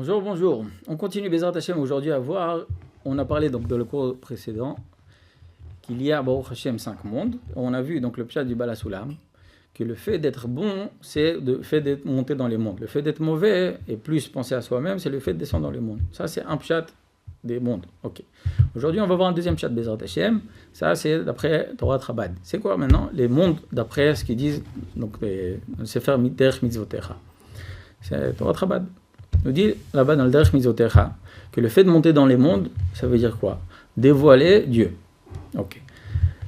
Bonjour, bonjour. On continue Bezrat Hashem aujourd'hui à voir. On a parlé donc dans le cours précédent qu'il y a Baruch Hashem 5 mondes. On a vu donc le pshat du Bala Sulam que le fait d'être bon, c'est le fait d'être monté dans les mondes. Le fait d'être mauvais et plus penser à soi-même, c'est le fait de descendre dans les mondes. Ça, c'est un pshat des mondes. Ok. Aujourd'hui, on va voir un deuxième pshat Bezrat Hashem. Ça, c'est d'après Torah Trabad. C'est quoi maintenant les mondes d'après ce qu'ils disent donc le Sefer Derech Mitzvotecha. C'est Torah Trabad. Nous dit là-bas dans le Derech Mitzvotecha que le fait de monter dans les mondes, ça veut dire quoi? Dévoiler Dieu. Ok.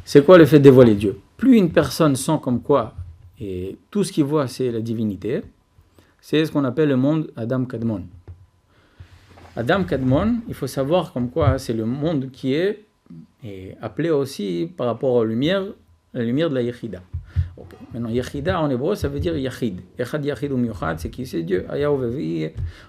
C'est quoi le fait de dévoiler Dieu? Plus une personne sent comme quoi, et tout ce qu'il voit c'est la divinité, c'est ce qu'on appelle le monde Adam Kadmon. Adam Kadmon, il faut savoir comme quoi c'est le monde qui est appelé aussi par rapport aux lumières, la lumière de la Yechida. Okay. Maintenant, Yechida en hébreu, ça veut dire Yachid. Echad Yachid ou Miyuchad, c'est qui? C'est Dieu.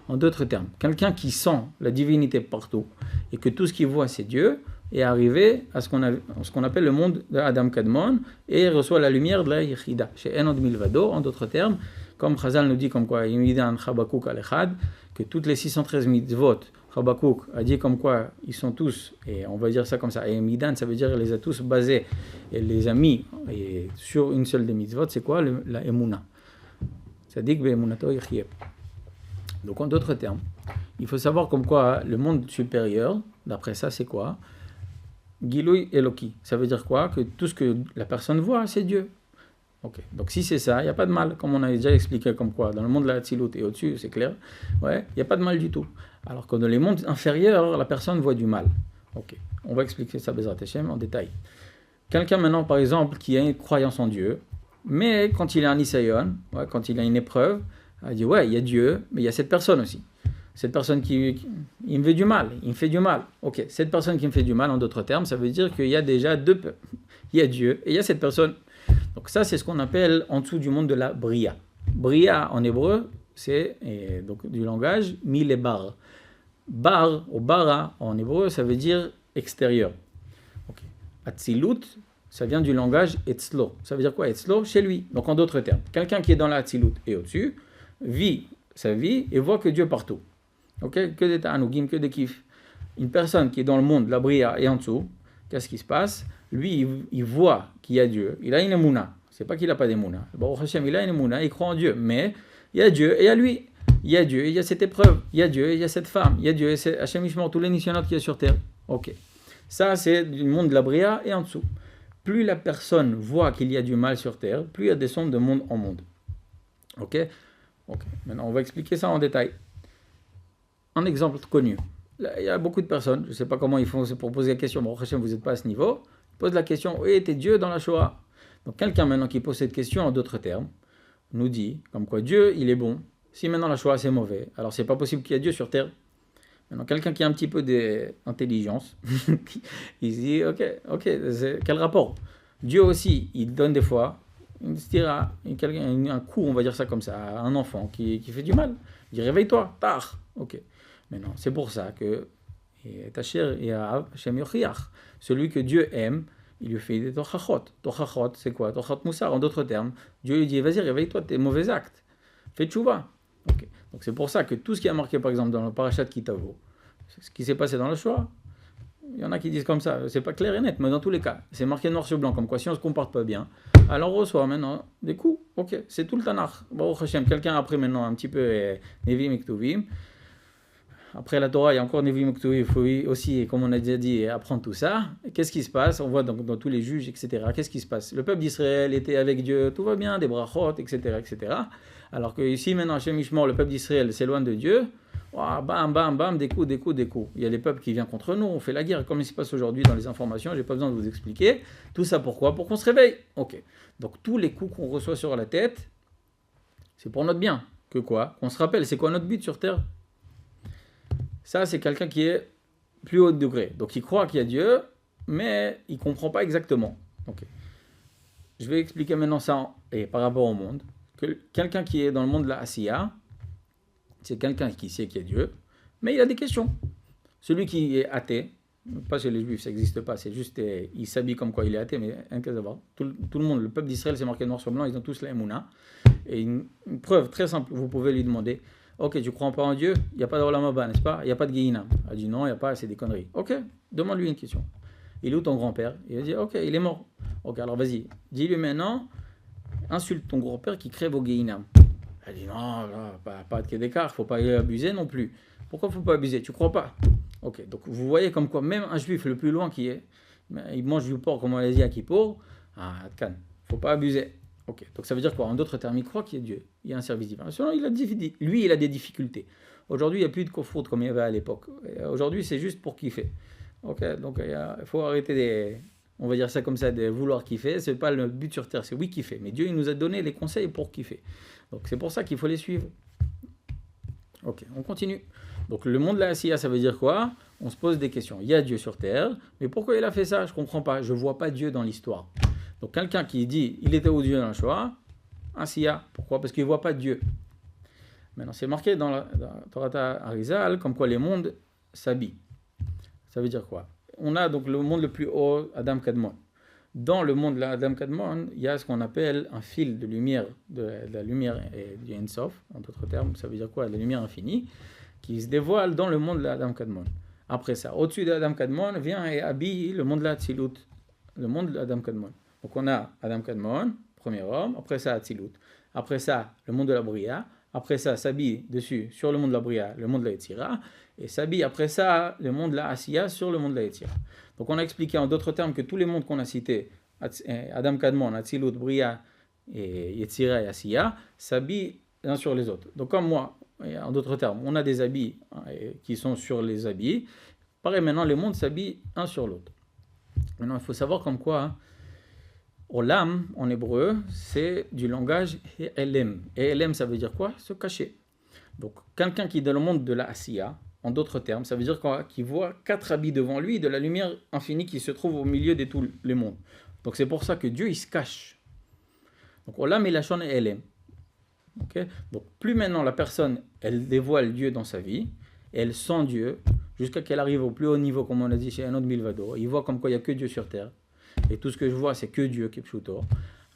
En d'autres termes, quelqu'un qui sent la divinité partout et que tout ce qu'il voit c'est Dieu est arrivé à ce qu'on appelle le monde d'Adam Kadmon et reçoit la lumière de la Yechida. Chez Enod Milvado, en d'autres termes, comme Chazal nous dit comme quoi, Yimidan Chabakuk al-Echad, que toutes les 613 mitzvot, Chabakuk a dit comme quoi ils sont tous, et on va dire ça comme ça, et Midan, ça veut dire les a tous basés et les a mis et sur une seule des mitzvot, c'est quoi? La Emouna. Ça dit que Be'emunato yechiyeh. Donc en d'autres termes, il faut savoir comme quoi le monde supérieur, d'après ça, c'est quoi? Gilouï Eloki. Ça veut dire quoi? Que tout ce que la personne voit, c'est Dieu. Ok. Donc si c'est ça, il n'y a pas de mal, comme on a déjà expliqué comme quoi, dans le monde de la Hatzilut et au-dessus, c'est clair, ouais, il n'y a pas de mal du tout. Alors que dans les mondes inférieurs, la personne voit du mal. Ok. On va expliquer ça Bezrat Hashem en détail. Quelqu'un maintenant, par exemple, qui a une croyance en Dieu, mais quand il a un Nisayon, ouais, quand il a une épreuve, il dit ouais, il y a Dieu, mais il y a cette personne aussi. Cette personne qui il me fait du mal, il me fait du mal. Ok, cette personne qui me fait du mal, en d'autres termes, ça veut dire qu'il y a déjà deux. Il y a Dieu et il y a cette personne. Donc ça, c'est ce qu'on appelle en dessous du monde de la Bria. Bria en hébreu, c'est donc du langage mille et bar. Bar ou bara en hébreu, ça veut dire extérieur. Okay. Atzilut, ça vient du langage etzlo. Ça veut dire quoi etzlo? Chez lui. Donc en d'autres termes, quelqu'un qui est dans la Atzilut et au-dessus, vit sa vie et voit que Dieu partout. Okay? Que des ta'anugim, que des kiffs. Une personne qui est dans le monde, la Bria et en dessous, qu'est-ce qui se passe? Lui, il voit qu'il y a Dieu. Il a une émouna. C'est pas qu'il n'a pas d'émouna. Baruch Hashem, il a une émouna, il croit en Dieu. Mais il y a Dieu et il y a lui. Il y a Dieu et il y a cette épreuve. Il y a Dieu et il y a cette femme. Il y a Dieu et c'est Hashem Ishmor, tous les nisyonautes qu'il y a sur terre. Ok. Ça, c'est du monde de la Bria et en dessous. Plus la personne voit qu'il y a du mal sur terre, plus elle descend de monde en monde. Ok. Ok. Maintenant, on va expliquer ça en détail. Un exemple connu. Là, il y a beaucoup de personnes, je ne sais pas comment ils font pour poser la question, bon, Hashem, vous n'êtes pas à ce niveau. Pose la question, où était Dieu dans la Shoah? Donc quelqu'un maintenant qui pose cette question en d'autres termes, nous dit, comme quoi Dieu, il est bon. Si maintenant la Shoah c'est mauvais, alors c'est pas possible qu'il y ait Dieu sur terre. Maintenant quelqu'un qui a un petit peu d'intelligence, il se dit, ok, quel rapport? Dieu aussi, il donne des fois, il se tire un coup, on va dire ça comme ça, à un enfant qui fait du mal. Il dit, réveille-toi, tard. Ok. Maintenant, c'est pour ça que Tacher et Hashem Yochiach, celui que Dieu aime, il lui fait des tochachot. Tochachot, c'est quoi? Tochachot moussar, en d'autres termes. Dieu lui dit, vas-y, réveille-toi, tes mauvais actes. Fais tchouva. Okay. Donc c'est pour ça que tout ce qui a marqué, par exemple, dans le parashat Kitavo, ce qui s'est passé dans le Shoah, il y en a qui disent comme ça, c'est pas clair et net, mais dans tous les cas, c'est marqué noir sur blanc, comme quoi si on se comporte pas bien, alors on reçoit maintenant des coups. Ok, c'est tout le Tanakh. Baruch Hashem, quelqu'un a appris maintenant un petit peu Nevim et Ktuvim. Après la Torah, il y a encore Nevim et Ktuvim, il faut aussi, comme on a déjà dit, apprendre tout ça. Et qu'est-ce qui se passe? On voit donc dans tous les juges, etc. Qu'est-ce qui se passe? Le peuple d'Israël était avec Dieu, tout va bien, des brachot, etc., etc. Alors que ici, maintenant, Hashem Ishmor, le peuple d'Israël s'éloigne de Dieu. Oh, bam, bam, bam, des coups. Il y a les peuples qui viennent contre nous, on fait la guerre, comme il se passe aujourd'hui dans les informations, j'ai pas besoin de vous expliquer. Tout ça pourquoi? Pour qu'on se réveille. Ok. Donc tous les coups qu'on reçoit sur la tête, c'est pour notre bien. Que quoi? Qu'on se rappelle, c'est quoi notre but sur Terre? Ça, c'est quelqu'un qui est plus haut degré. Donc il croit qu'il y a Dieu, mais il ne comprend pas exactement. Okay. Je vais expliquer maintenant ça par rapport au monde. Que quelqu'un qui est dans le monde de la Asiya, c'est quelqu'un qui sait qu'il y a Dieu, mais il a des questions. Celui qui est athée, pas chez les juifs, ça n'existe pas, c'est juste, il s'habille comme quoi il est athée, mais un cas d'avoir. Tout le monde, le peuple d'Israël, c'est marqué noir sur blanc, ils ont tous la Emouna. Et une preuve très simple, vous pouvez lui demander, Ok, tu crois pas en Dieu, il n'y a pas de Olam Haba, n'est-ce pas? Il n'y a pas de Gehinam. Elle dit non, il n'y a pas, c'est des conneries. Ok, demande-lui une question. Il est où ton grand-père? Il va dire ok, il est mort. Ok, alors vas-y, dis-lui maintenant, insulte ton grand-père qui crève au Gehinam. Elle dit non, là, pas de quai d'écart, faut pas y abuser non plus. Pourquoi faut pas abuser? Tu crois pas? Ok, donc vous voyez comme quoi même un juif le plus loin qui est, il mange du porc comme on l'a dit à Kippour, faut pas abuser. Ok, donc ça veut dire quoi? En d'autres termes, il croit qu'il y a Dieu, il y a un service divin. Sinon, lui, il a des difficultés. Aujourd'hui, il n'y a plus de kofrout comme il y avait à l'époque. Aujourd'hui, c'est juste pour kiffer. Ok, donc il faut arrêter on va dire ça comme ça, de vouloir kiffer. C'est pas le but sur terre, c'est oui kiffer. Mais Dieu, il nous a donné les conseils pour kiffer. Donc c'est pour ça qu'il faut les suivre. Ok, on continue. Donc le monde de la Asiya, ça veut dire quoi? On se pose des questions. Il y a Dieu sur terre, mais pourquoi il a fait ça? Je ne comprends pas. Je ne vois pas Dieu dans l'histoire. Donc quelqu'un qui dit il était où Dieu dans la Shoah? Asiya. Pourquoi? Parce qu'il ne voit pas Dieu. Maintenant, c'est marqué dans la Torah Arizal comme quoi les mondes s'habillent. Ça veut dire quoi? On a donc le monde le plus haut, Adam Kadmon. Dans le monde de Adam Kadmon, il y a ce qu'on appelle un fil de lumière, de la lumière et du Ein Sof, en d'autres termes, ça veut dire quoi? La lumière infinie, qui se dévoile dans le monde de Adam Kadmon. Après ça, au-dessus d'Adam Kadmon, vient et habille le monde de l'Atzilut, le monde de Adam Kadmon. Donc on a Adam Kadmon, premier homme, après ça Atzilut. Après ça, le monde de la Bria. Après ça, s'habille dessus sur le monde de la Bria, le monde de la Yetzira. Et s'habille après ça, le monde de la Asiya sur le monde de la Yetzira. Donc on a expliqué en d'autres termes que tous les mondes qu'on a cités, Adam Kadmon, Atzilut, Bria, et Yetzira et Asiya, s'habillent l'un sur les autres. Donc comme moi, en d'autres termes, on a des habits qui sont sur les habits. Pareil, maintenant, les mondes s'habillent un sur l'autre. Maintenant, il faut savoir comme quoi, hein, Olam, en hébreu, c'est du langage Elem. Et Elem, ça veut dire quoi? Se cacher. Donc, quelqu'un qui est dans le monde de la Asiya, en d'autres termes, ça veut dire quoi? Qu'il voit 4 habits devant lui de la lumière infinie qui se trouve au milieu de tous les mondes. Donc, c'est pour ça que Dieu, il se cache. Donc, Olam et Lachon et Elem. Okay? Donc, plus maintenant la personne, elle dévoile Dieu dans sa vie, elle sent Dieu, jusqu'à qu'elle arrive au plus haut niveau, comme on a dit chez un autre Milvado. Il voit comme quoi il n'y a que Dieu sur terre. Et tout ce que je vois, c'est que Dieu qui est Pshuto.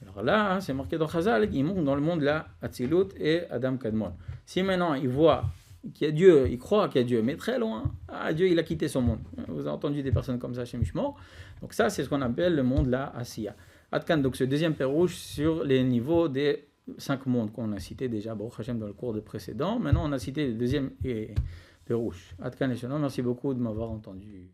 Alors là, hein, c'est marqué dans Chazal, il monte dans le monde là, Atzilut et Adam Kadmon. Si maintenant il voit qu'il y a Dieu, il croit qu'il y a Dieu, mais très loin, Dieu il a quitté son monde. Vous avez entendu des personnes comme ça chez Mishmor. Donc ça, c'est ce qu'on appelle le monde là, Asiya. Atkan, donc ce deuxième pérouche sur les niveaux des 5 mondes qu'on a cités déjà, Baruch Hashem, dans le cours de précédent. Maintenant, on a cité le deuxième pérouche. Atkan et Shalom, merci beaucoup de m'avoir entendu.